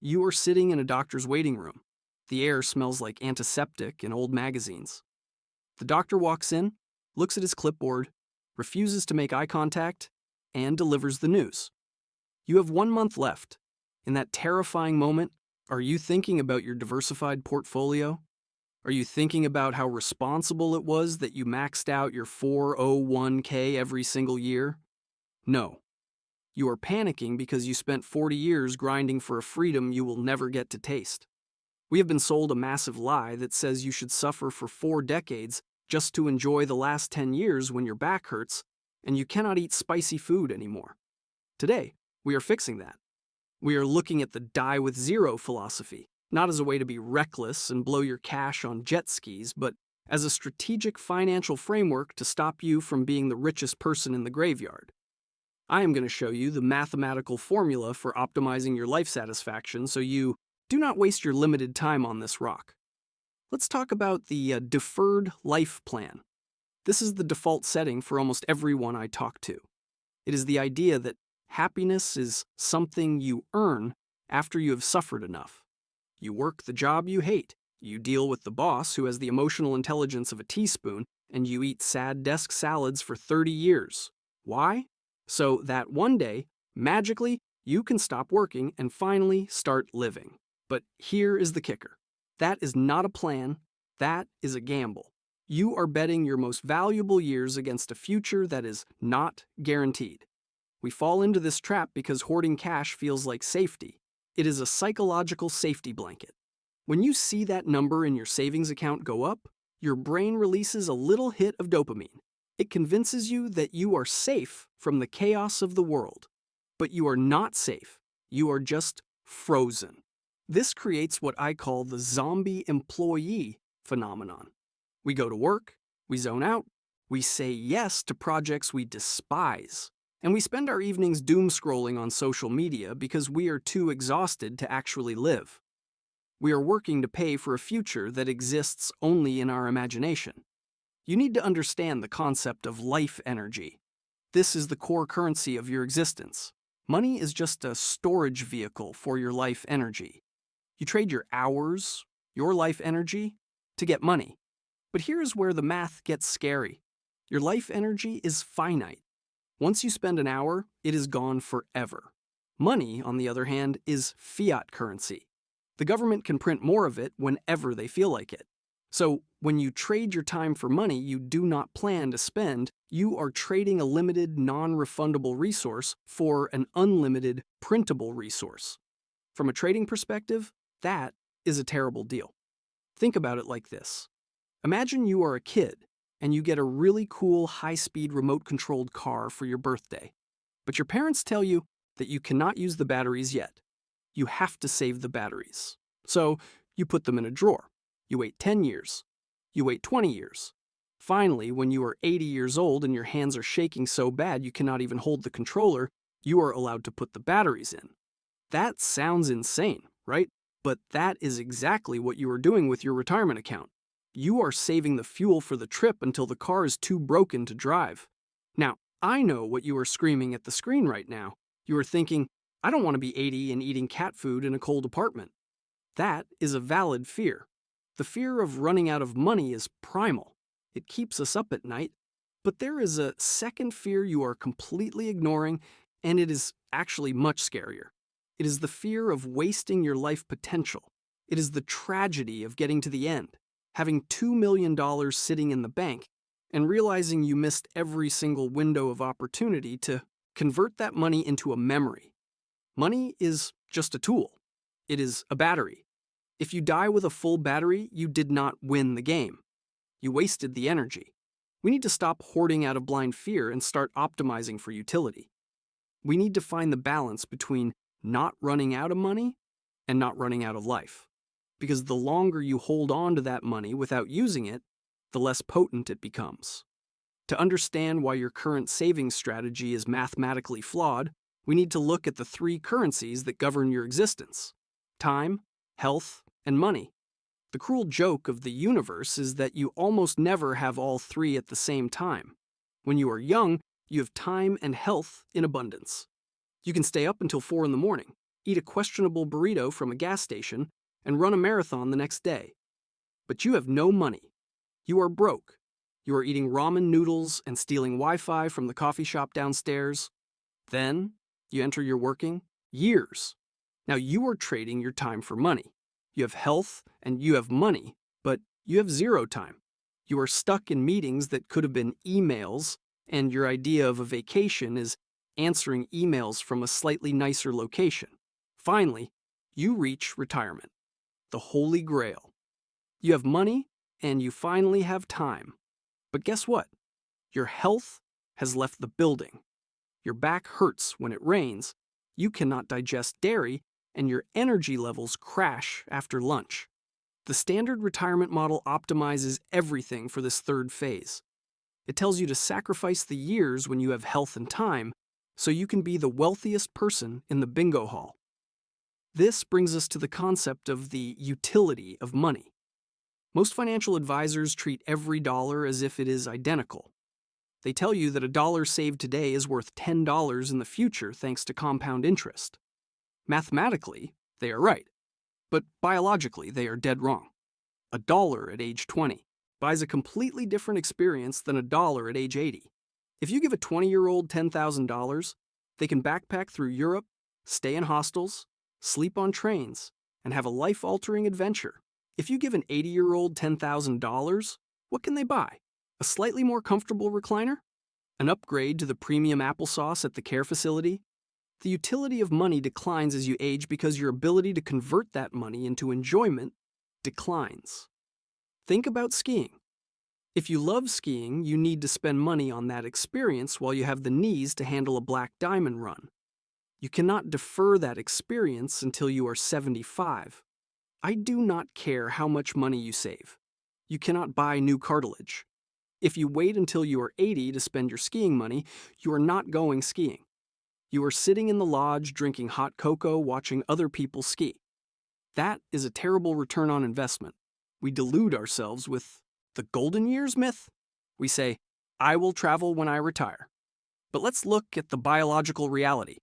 You are sitting in a doctor's waiting room. The air smells like antiseptic and old magazines. The doctor walks in, looks at his clipboard, refuses to make eye contact, and delivers the news. You have 1 month left. In that terrifying moment, are you thinking about your diversified portfolio? Are you thinking about how responsible it was that you maxed out your 401k every single year? No. You are panicking because you spent 40 years grinding for a freedom you will never get to taste. We have been sold a massive lie that says you should suffer for 4 decades just to enjoy the last 10 years when your back hurts and you cannot eat spicy food anymore. Today, we are fixing that. We are looking at the die with zero philosophy, not as a way to be reckless and blow your cash on jet skis, but as a strategic financial framework to stop you from being the richest person in the graveyard. I am going to show you the mathematical formula for optimizing your life satisfaction so you do not waste your limited time on this rock. Let's talk about the deferred life plan. This is the default setting for almost everyone I talk to. It is the idea that happiness is something you earn after you have suffered enough. You work the job you hate, you deal with the boss who has the emotional intelligence of a teaspoon, and you eat sad desk salads for 30 years. Why? So that one day, magically, you can stop working and finally start living. But here is the kicker. That is not a plan, that is a gamble. You are betting your most valuable years against a future that is not guaranteed. We fall into this trap because hoarding cash feels like safety. It is a psychological safety blanket. When you see that number in your savings account go up, your brain releases a little hit of dopamine. It convinces you that you are safe from the chaos of the world. But you are not safe. You are just frozen. This creates what I call the zombie employee phenomenon. We go to work, we zone out, we say yes to projects we despise, and we spend our evenings doom scrolling on social media because we are too exhausted to actually live. We are working to pay for a future that exists only in our imagination. You need to understand the concept of life energy. This is the core currency of your existence. Money is just a storage vehicle for your life energy. You trade your hours, your life energy, to get money. But here's where the math gets scary. Your life energy is finite. Once you spend an hour, it is gone forever. Money, on the other hand, is fiat currency. The government can print more of it whenever they feel like it. So, when you trade your time for money you do not plan to spend, you are trading a limited, non-refundable resource for an unlimited, printable resource. From a trading perspective, that is a terrible deal. Think about it like this. Imagine you are a kid and you get a really cool high-speed remote-controlled car for your birthday. But your parents tell you that you cannot use the batteries yet. You have to save the batteries. So you put them in a drawer. You wait 10 years. You wait 20 years. Finally, when you are 80 years old and your hands are shaking so bad you cannot even hold the controller, you are allowed to put the batteries in. That sounds insane, right? But that is exactly what you are doing with your retirement account. You are saving the fuel for the trip until the car is too broken to drive. Now, I know what you are screaming at the screen right now. You are thinking, I don't want to be 80 and eating cat food in a cold apartment. That is a valid fear. The fear of running out of money is primal. It keeps us up at night. But there is a second fear you are completely ignoring, and it is actually much scarier. It is the fear of wasting your life potential. It is the tragedy of getting to the end, having $2 million sitting in the bank, and realizing you missed every single window of opportunity to convert that money into a memory. Money is just a tool. It is a battery. If you die with a full battery, you did not win the game. You wasted the energy. We need to stop hoarding out of blind fear and start optimizing for utility. We need to find the balance between not running out of money and not running out of life. Because the longer you hold on to that money without using it, the less potent it becomes. To understand why your current savings strategy is mathematically flawed, we need to look at the 3 currencies that govern your existence: time, health, and money. The cruel joke of the universe is that you almost never have all 3 at the same time. When you are young, you have time and health in abundance. You can stay up until 4 in the morning. eat a questionable burrito from a gas station, and run a marathon the next day. But you have no money. You are broke. You are eating ramen noodles and stealing Wi-Fi from the coffee shop downstairs. Then, you enter your working years. Now you are trading your time for money. You have health and you have money, but you have zero time. You are stuck in meetings that could have been emails, and your idea of a vacation is answering emails from a slightly nicer location. Finally, you reach retirement, the holy grail. You have money and you finally have time. But guess what? Your health has left the building. Your back hurts when it rains, you cannot digest dairy, and your energy levels crash after lunch. The standard retirement model optimizes everything for this third phase. It tells you to sacrifice the years when you have health and time so you can be the wealthiest person in the bingo hall. This brings us to the concept of the utility of money. Most financial advisors treat every dollar as if it is identical. They tell you that a dollar saved today is worth $10 in the future thanks to compound interest. Mathematically, they are right, but biologically, they are dead wrong. A dollar at age 20 buys a completely different experience than a dollar at age 80. If you give a 20-year-old $10,000, they can backpack through Europe, stay in hostels, sleep on trains, and have a life-altering adventure. If you give an 80-year-old $10,000, what can they buy? A slightly more comfortable recliner? An upgrade to the premium applesauce at the care facility? The utility of money declines as you age because your ability to convert that money into enjoyment declines. Think about skiing. If you love skiing, you need to spend money on that experience while you have the knees to handle a black diamond run. You cannot defer that experience until you are 75. I do not care how much money you save. You cannot buy new cartilage. If you wait until you are 80 to spend your skiing money, you are not going skiing. You are sitting in the lodge drinking hot cocoa watching other people ski. That is a terrible return on investment. We delude ourselves with the golden years myth. We say, I will travel when I retire. But let's look at the biological reality.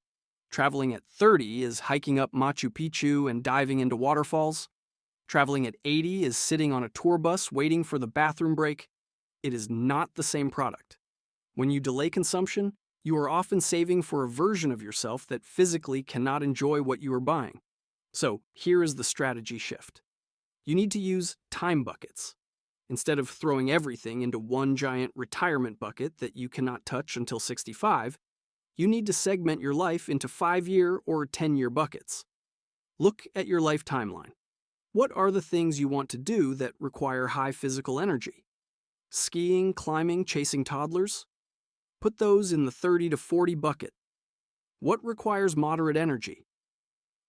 Traveling at 30 is hiking up Machu Picchu and diving into waterfalls. Traveling at 80 is sitting on a tour bus waiting for the bathroom break. It is not the same product. When you delay consumption, you are often saving for a version of yourself that physically cannot enjoy what you are buying. So here is the strategy shift. You need to use time buckets. Instead of throwing everything into one giant retirement bucket that you cannot touch until 65, you need to segment your life into 5-year or 10-year buckets. Look at your life timeline. What are the things you want to do that require high physical energy? Skiing, climbing, chasing toddlers? Put those in the 30 to 40 bucket. What requires moderate energy?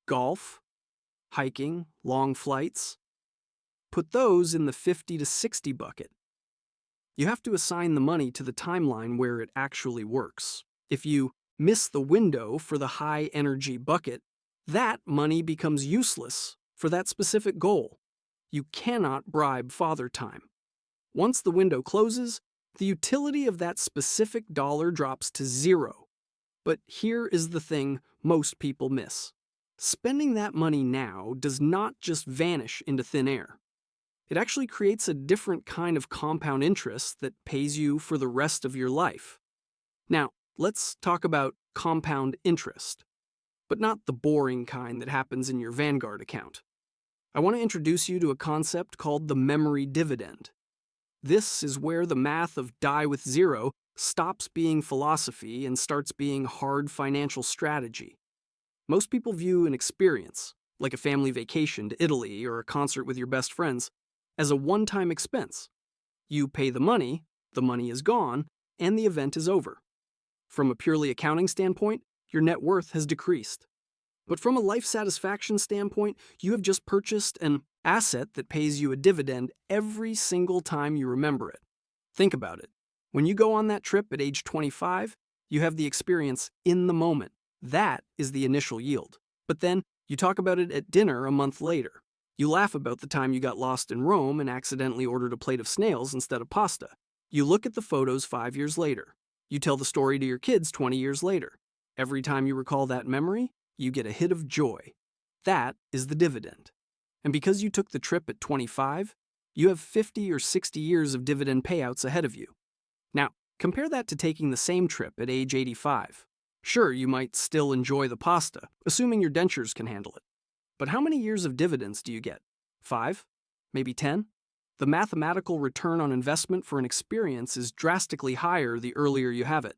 Golf, hiking, long flights? Put those in the 50 to 60 bucket. You have to assign the money to the timeline where it actually works. If you miss the window for the high energy bucket, that money becomes useless for that specific goal. You cannot bribe Father Time. Once the window closes, the utility of that specific dollar drops to zero. But here is the thing most people miss. Spending that money now does not just vanish into thin air. It actually creates a different kind of compound interest that pays you for the rest of your life. Now, let's talk about compound interest, but not the boring kind that happens in your Vanguard account. I want to introduce you to a concept called the memory dividend. This is where the math of die with zero stops being philosophy and starts being hard financial strategy. Most people view an experience, like a family vacation to Italy or a concert with your best friends, as a one-time expense. You pay the money is gone, and the event is over. From a purely accounting standpoint, your net worth has decreased. But from a life satisfaction standpoint, you have just purchased an asset that pays you a dividend every single time you remember it. Think about it. When you go on that trip at age 25, you have the experience in the moment. That is the initial yield. But then you talk about it at dinner a month later. You laugh about the time you got lost in Rome and accidentally ordered a plate of snails instead of pasta. You look at the photos 5 years later. You tell the story to your kids 20 years later. Every time you recall that memory, you get a hit of joy. That is the dividend. And because you took the trip at 25, you have 50 or 60 years of dividend payouts ahead of you. Now, compare that to taking the same trip at age 85. Sure, you might still enjoy the pasta, assuming your dentures can handle it. But how many years of dividends do you get? 5? Maybe 10? The mathematical return on investment for an experience is drastically higher the earlier you have it.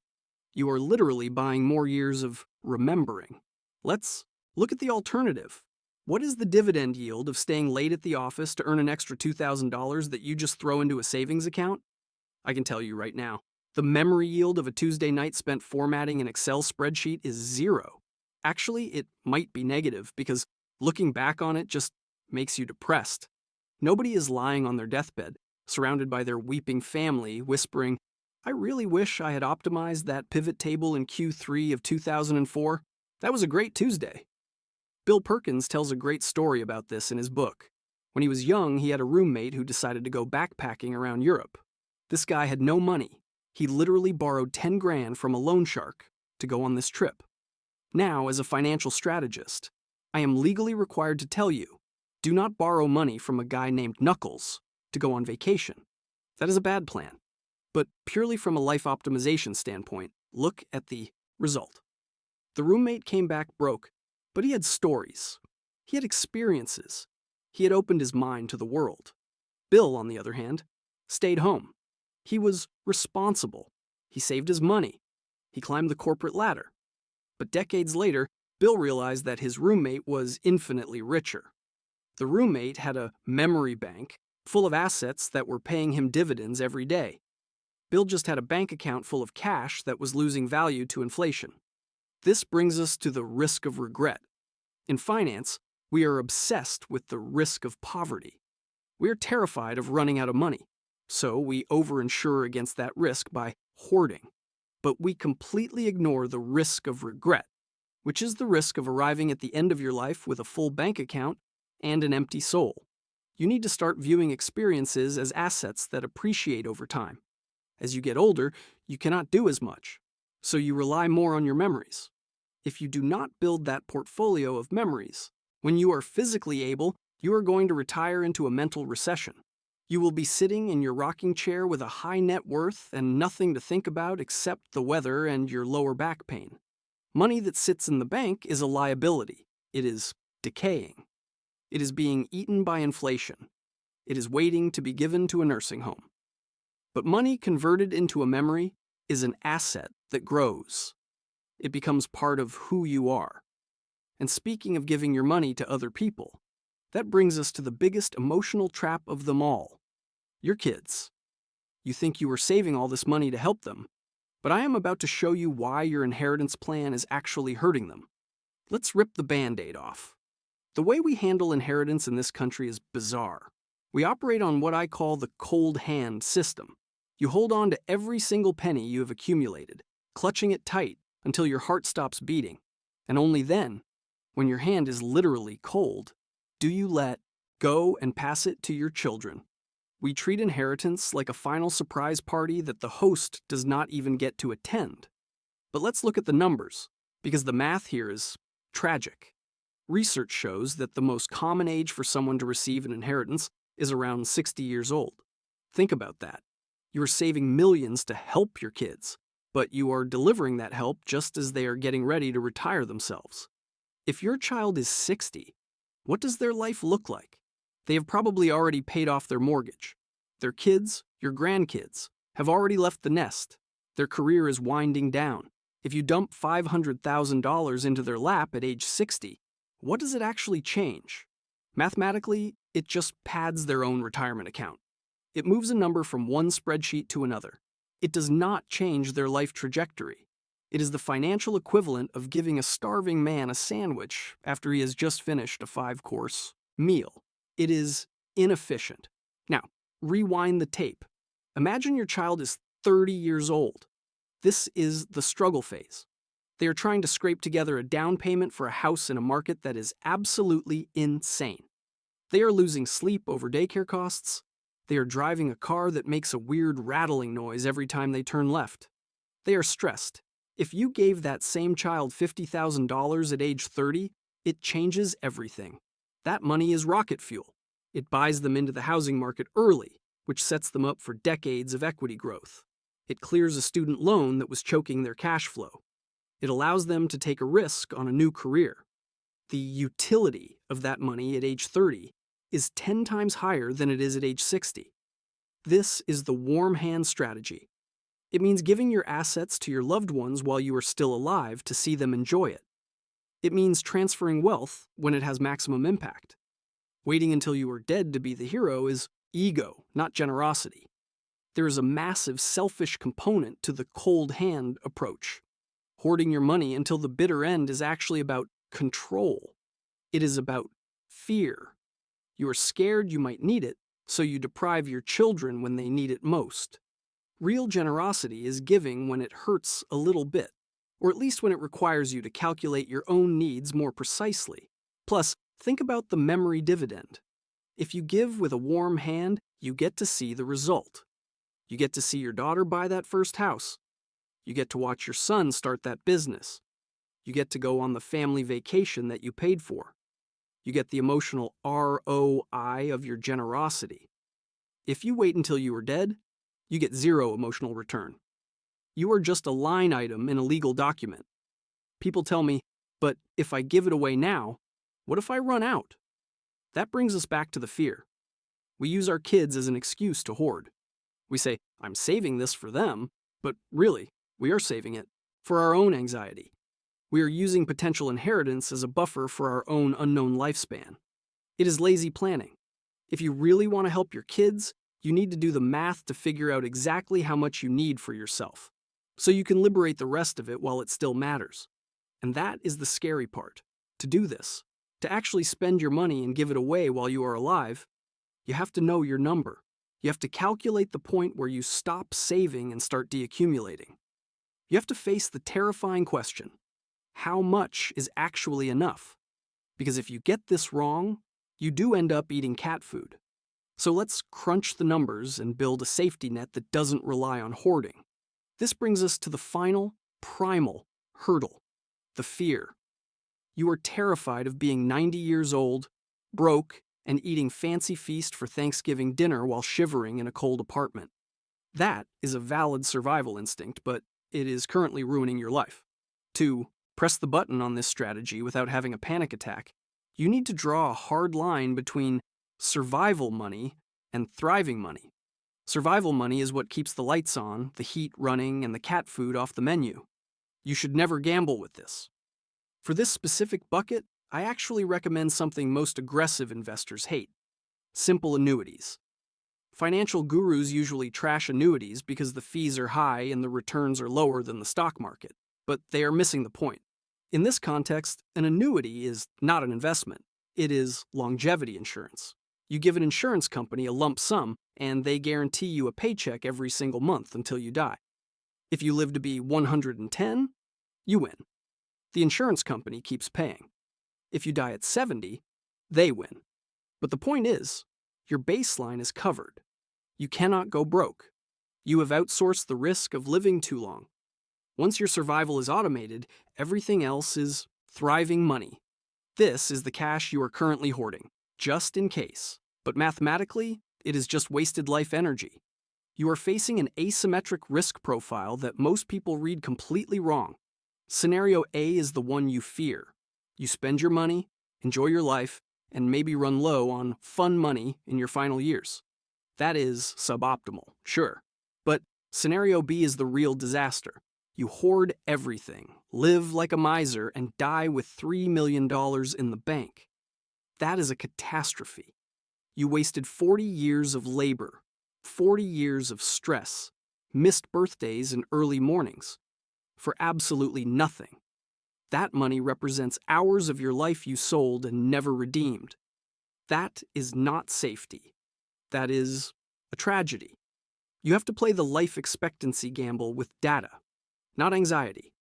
You are literally buying more years of remembering. Let's look at the alternative. What is the dividend yield of staying late at the office to earn an extra $2,000 that you just throw into a savings account? I can tell you right now. The memory yield of a Tuesday night spent formatting an Excel spreadsheet is 0. Actually, it might be negative because looking back on it just makes you depressed. Nobody is lying on their deathbed, surrounded by their weeping family, whispering, "I really wish I had optimized that pivot table in Q3 of 2004. That was a great Tuesday." Bill Perkins tells a great story about this in his book. When he was young, he had a roommate who decided to go backpacking around Europe. This guy had no money. He literally borrowed 10 grand from a loan shark to go on this trip. Now, as a financial strategist, I am legally required to tell you, do not borrow money from a guy named Knuckles to go on vacation. That is a bad plan. But purely from a life optimization standpoint, look at the result. The roommate came back broke, but he had stories. He had experiences. He had opened his mind to the world. Bill, on the other hand, stayed home. He was responsible. He saved his money. He climbed the corporate ladder. But decades later, Bill realized that his roommate was infinitely richer. The roommate had a memory bank full of assets that were paying him dividends every day. Bill just had a bank account full of cash that was losing value to inflation. This brings us to the risk of regret. In finance, we are obsessed with the risk of poverty. We are terrified of running out of money, so we overinsure against that risk by hoarding. But we completely ignore the risk of regret, which is the risk of arriving at the end of your life with a full bank account and an empty soul. You need to start viewing experiences as assets that appreciate over time. As you get older, you cannot do as much, so you rely more on your memories. If you do not build that portfolio of memories, when you are physically able, you are going to retire into a mental recession. You will be sitting in your rocking chair with a high net worth and nothing to think about except the weather and your lower back pain. Money that sits in the bank is a liability. It is decaying. It is being eaten by inflation. It is waiting to be given to a nursing home. But money converted into a memory is an asset that grows. It becomes part of who you are. And speaking of giving your money to other people, that brings us to the biggest emotional trap of them all. Your kids. You think you are saving all this money to help them, but I am about to show you why your inheritance plan is actually hurting them. Let's rip the Band-Aid off. The way we handle inheritance in this country is bizarre. We operate on what I call the cold hand system. You hold on to every single penny you have accumulated, clutching it tight until your heart stops beating. And only then, when your hand is literally cold, do you let go and pass it to your children. We treat inheritance like a final surprise party that the host does not even get to attend. But let's look at the numbers, because the math here is tragic. Research shows that the most common age for someone to receive an inheritance is around 60 years old. Think about that. You are saving millions to help your kids, but you are delivering that help just as they are getting ready to retire themselves. If your child is 60, what does their life look like? They have probably already paid off their mortgage. Their kids, your grandkids, have already left the nest. Their career is winding down. If you dump $500,000 into their lap at age 60, what does it actually change? Mathematically, it just pads their own retirement account. It moves a number from one spreadsheet to another. It does not change their life trajectory. It is the financial equivalent of giving a starving man a sandwich after he has just finished a 5-course meal. It is inefficient. Now, rewind the tape. Imagine your child is 30 years old. This is the struggle phase. They are trying to scrape together a down payment for a house in a market that is absolutely insane. They are losing sleep over daycare costs. They are driving a car that makes a weird rattling noise every time they turn left. They are stressed. If you gave that same child $50,000 at age 30, it changes everything. That money is rocket fuel. It buys them into the housing market early, which sets them up for decades of equity growth. It clears a student loan that was choking their cash flow. It allows them to take a risk on a new career. The utility of that money at age 30 is 10 times higher than it is at age 60. This is the warm hand strategy. It means giving your assets to your loved ones while you are still alive to see them enjoy it. It means transferring wealth when it has maximum impact. Waiting until you are dead to be the hero is ego, not generosity. There is a massive selfish component to the cold hand approach. Hoarding your money until the bitter end is actually about control. It is about fear. You are scared you might need it, so you deprive your children when they need it most. Real generosity is giving when it hurts a little bit, or at least when it requires you to calculate your own needs more precisely. Plus, think about the memory dividend. If you give with a warm hand, you get to see the result. You get to see your daughter buy that first house. You get to watch your son start that business. You get to go on the family vacation that you paid for. You get the emotional ROI of your generosity. If you wait until you are dead, you get zero emotional return. You are just a line item in a legal document. People tell me, but if I give it away now, what if I run out? That brings us back to the fear. We use our kids as an excuse to hoard. We say, I'm saving this for them, but really, we are saving it for our own anxiety. We are using potential inheritance as a buffer for our own unknown lifespan. It is lazy planning. If you really want to help your kids, you need to do the math to figure out exactly how much you need for yourself, so you can liberate the rest of it while it still matters. And that is the scary part. To do this, to actually spend your money and give it away while you are alive, you have to know your number. You have to calculate the point where you stop saving and start deaccumulating. You have to face the terrifying question: how much is actually enough? Because if you get this wrong, you do end up eating cat food. So let's crunch the numbers and build a safety net that doesn't rely on hoarding. This brings us to the final, primal hurdle: the fear. You are terrified of being 90 years old, broke, and eating fancy feast for Thanksgiving dinner while shivering in a cold apartment. That is a valid survival instinct, but it is currently ruining your life. To press the button on this strategy without having a panic attack, you need to draw a hard line between survival money and thriving money. Survival money is what keeps the lights on, the heat running, and the cat food off the menu. You should never gamble with this. For this specific bucket, I actually recommend something most aggressive investors hate: simple annuities. Financial gurus usually trash annuities because the fees are high and the returns are lower than the stock market, but they are missing the point. In this context, an annuity is not an investment. It is longevity insurance. You give an insurance company a lump sum, and they guarantee you a paycheck every single month until you die. If you live to be 110, you win. The insurance company keeps paying. If you die at 70, they win. But the point is, your baseline is covered. You cannot go broke. You have outsourced the risk of living too long. Once your survival is automated, everything else is thriving money. This is the cash you are currently hoarding, just in case. But mathematically, it is just wasted life energy. You are facing an asymmetric risk profile that most people read completely wrong. Scenario A is the one you fear. You spend your money, enjoy your life, and maybe run low on fun money in your final years. That is suboptimal, sure. But scenario B is the real disaster. You hoard everything, live like a miser, and die with $3 million in the bank. That is a catastrophe. You wasted 40 years of labor, 40 years of stress, missed birthdays and early mornings, for absolutely nothing. That money represents hours of your life you sold and never redeemed. That is not safety. That is a tragedy. You have to play the life expectancy gamble with data, not anxiety.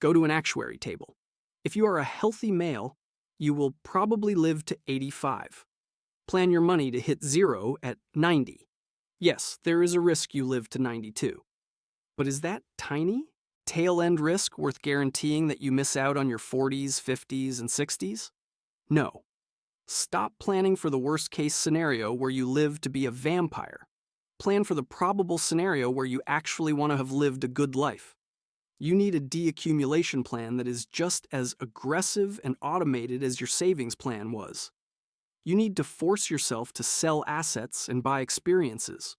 Go to an actuary table. If you are a healthy male, you will probably live to 85. Plan your money to hit zero at 90. Yes, there is a risk you live to 92. But is that tiny Tail end risk worth guaranteeing that you miss out on your 40s, 50s, and 60s? No. Stop planning for the worst case scenario where you live to be a vampire. Plan for the probable scenario where you actually want to have lived a good life. You need a deaccumulation plan that is just as aggressive and automated as your savings plan was. You need to force yourself to sell assets and buy experiences,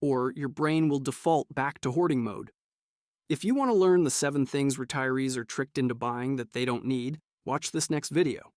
or your brain will default back to hoarding mode. If you want to learn the 7 things retirees are tricked into buying that they don't need, watch this next video.